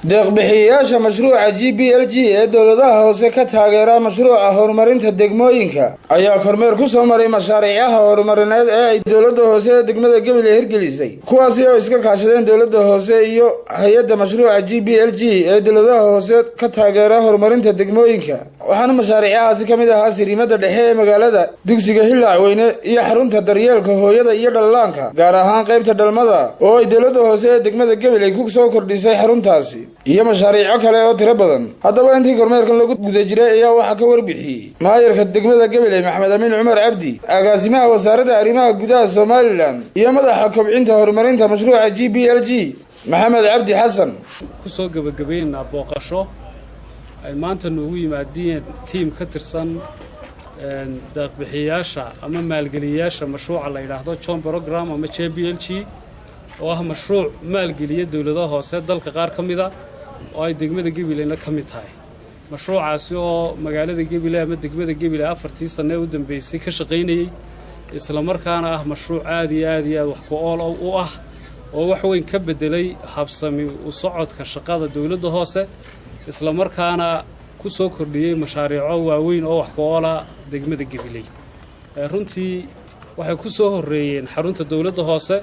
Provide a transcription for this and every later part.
deeq-bixiyeyaasha mashruuca GPLG ee dowladaha hoose ka taageera mashruuca horumarinta degmooyinka ayaa kormeer ku soo maray mashaariicaha horumarineed ee ay dowladda hoose ee degmada Gabiley hirgelisay kuwaasi oo iska kaashadeen dowladda hoose iyo hay'adda mashruuca GPLG ee dowladaha hoose ka taageera horumarinta degmooyinka waxaana mashaariicahaasi ka mid ahaa siriimada dhexe ee magaalada dugsiga Hillaacweyne iyo xarunta daryeelka hooyada iyo dhallaanka gaar ahaan qaybta dhalmada oo ay dowladda hoose ee degmada Gabiley ku soo kordhisay xaruntaasi iyo mashaariico kale oo tiro badan haddaba intii kormeerkan lagu guda jiray ayaa waxa ka warbixiyay maayirka degmada Gabiley Maxamed Amiin Cumar Cabdi agaasimaha wasaaradda arrimaha gudaha Soomaaliland iyo madaxa kobcinta horumarinta mashruuca GPLG Maxamed Cabdi Xasan ku soo gabagabeynaa booqasho ay maanta noogu yimaadeen team ka tirsan deeq-bixiyeyaasha ama maalgeliyeyaasha mashruuca la yiraahdo John Program ama GPLG oo ah mashruuc maalgeliye dowladaha hoose dalka qaar ka mid ah oo ay degmada Gabileyna ka mid tahay mashruucaasi oo magaalada Gabiley ama degmada Gabiley 4 sano u dambeysay ka shaqeynayay isla markaana ah mashruuc aad iyo aad wax ku ool u ah oo wax weyn ka bedelay habsami u socodka shaqada dowladda hoose isla markaana ku soo kordhiyay mashaariico waaweyn oo wax ku oola degmada Gabiley runtii waxay ku soo horeeyeen xarunta dowladda hoose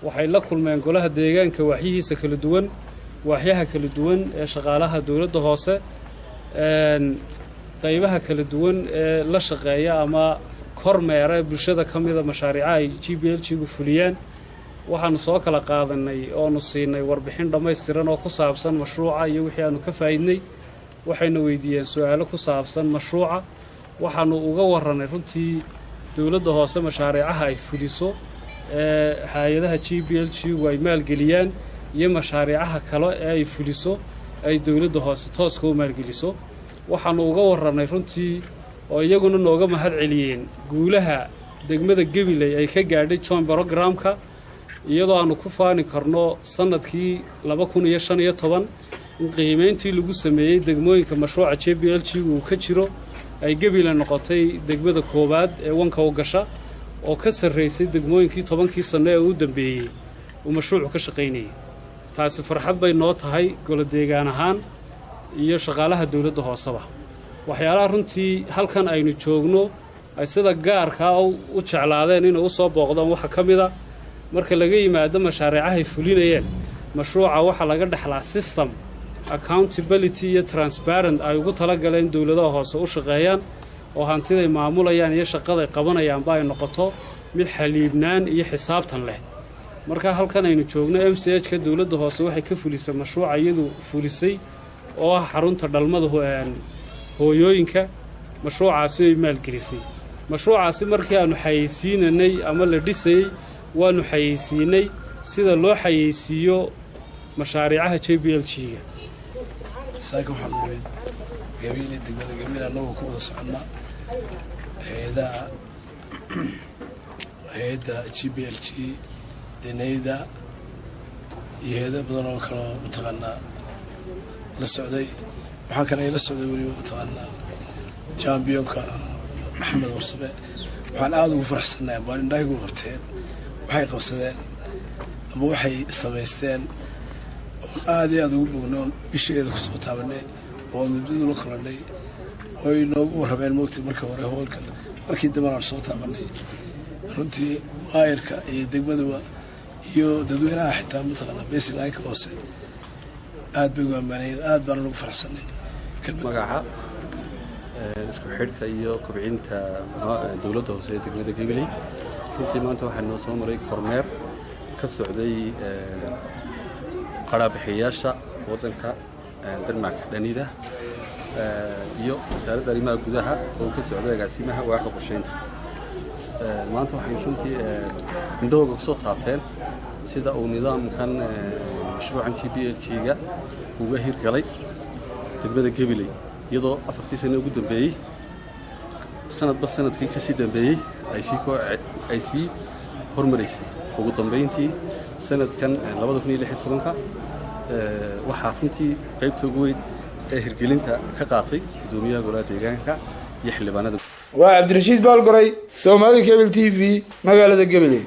waxay la kulmeen golaha deegaanka waaxyihiisa kala duwan waaxyaha kala duwan ee shaqaalaha dowladda hoose qaybaha kala duwan ee la shaqeeya ama kormeera bulshada ka mid ah mashaariicaha ay GPLG-gu fuliyeen waxaanu soo kala qaadanay oo nu siinay warbixin dhammaystiran oo ku saabsan mashruuca iyo wixii aanu ka faa'iidnay waxayna weydiiyeen su'aalo ku saabsan mashruuca waxaanu uga waranay runtii dowladda hoose mashaariicaha ay fuliso hay'adaha GPLG-gu ay maalgeliyaan iyo mashaariicaha kale ee ay fuliso ay dowladda hoose tooska u maalgeliso waxaanu uga waranay runtii oo iyaguna nooga mahad celiyeen guulaha degmada Gabiley ay ka gaadhay John Program-ka iyadoo aanu ku faani karno sanadkii 2015 in qiimeyntii lagu sameeyay degmooyinka mashruuca GPLG-gu ka jiro ay Gabiley noqotay degmada koobaad ee wanka u gasha oo ka sareysay degmooyinkii 10 sano ee u dambeeyay oo mashruucu ka shaqeynayay taasi farxad bay noo tahay golo deegaan ahaan iyo shaqaalaha dowladda hooseba waxyaalaha runtii halkan aynu joogno ay sida gaarka u jeclaadeen inay u soo booqdaan waxa ka mid ah marka laga yimaado mashaariicaha ay fulinayeen mashruuca waxa laga dhaxlaa system accountability iyo transparent ay ugu tala galeen dowladaha hoose u shaqeeyaan oo hantida ay maamulayaan iyo shaqada ay qabanayaan ba ay noqoto mid xaliibnaan iyo xisaabtan leh marka halkan aynu joogno MCH-ka dowladda hoose waxay ka fulisay mashruuca iyadu fulisay oo ah xarunta dhalmada hooyooyinka mashruucaasi ay maalgelisay mashruucaasi markii aanu xayeysiinay ama la dhisay waanu xayeysiinay sida loo xayeysiiyo mashaariicaha GPLG-ga saaka waxaan leeyahay Gabiley degmada Gabiley anagoo ku wada soconnaa hay'adda GPLG denayda iyo hay'ado badan oo kale mataqaanaa la socday waxaa kale ay la socday weliba mataqaanaa championka Maxamed Warsabe waxaan aad ugu faraxsanahay maalindhaygu qabteen waxay qabsadeen ama waxay samaysteen aad iyo aad ugu bognoon bisheeda ku soo taabanay oo midba la kulanay oo inoogu warrameen moogtay markii hore howlka markii dambe aan soo taabanay runtii maayirka iyo degmadaba iyo dadweynaha xitaa mataqaanaa baseline-ka hoose aad bay u ammaanayeen aad baan ugu faraxsanay magaca isku xidhka iyo kobcinta dowladda hoose ee degmada Gabiley runtii maanta waxaa noo soo maray kormeer ka socday qaraabixiyyaasha waddanka Denmark dhanida iyo wasaaradda arrimaha gudaha oo ka socday agaasimaha waaxda qorsheynta maanta waxay runtii indhahooga ku soo taabteen sida uu nidaamkan mashruucan GPLG-ga uga hirgalay degmada Gabiley iyadoo 4 sano ugu dambeeyay sanadba sanadkii ka sii dambeeyay ay sii hormarisay ugu dambeyntii sanadkan 2016 waxaa runtii qaybta ugu weyn ee hirgelinta ka qaatay gudoomiyaha golaha deegaanka iyo xildhibaanada waa Cabdirashiid Baalgoray Somali Cable TV magaalada Gabiley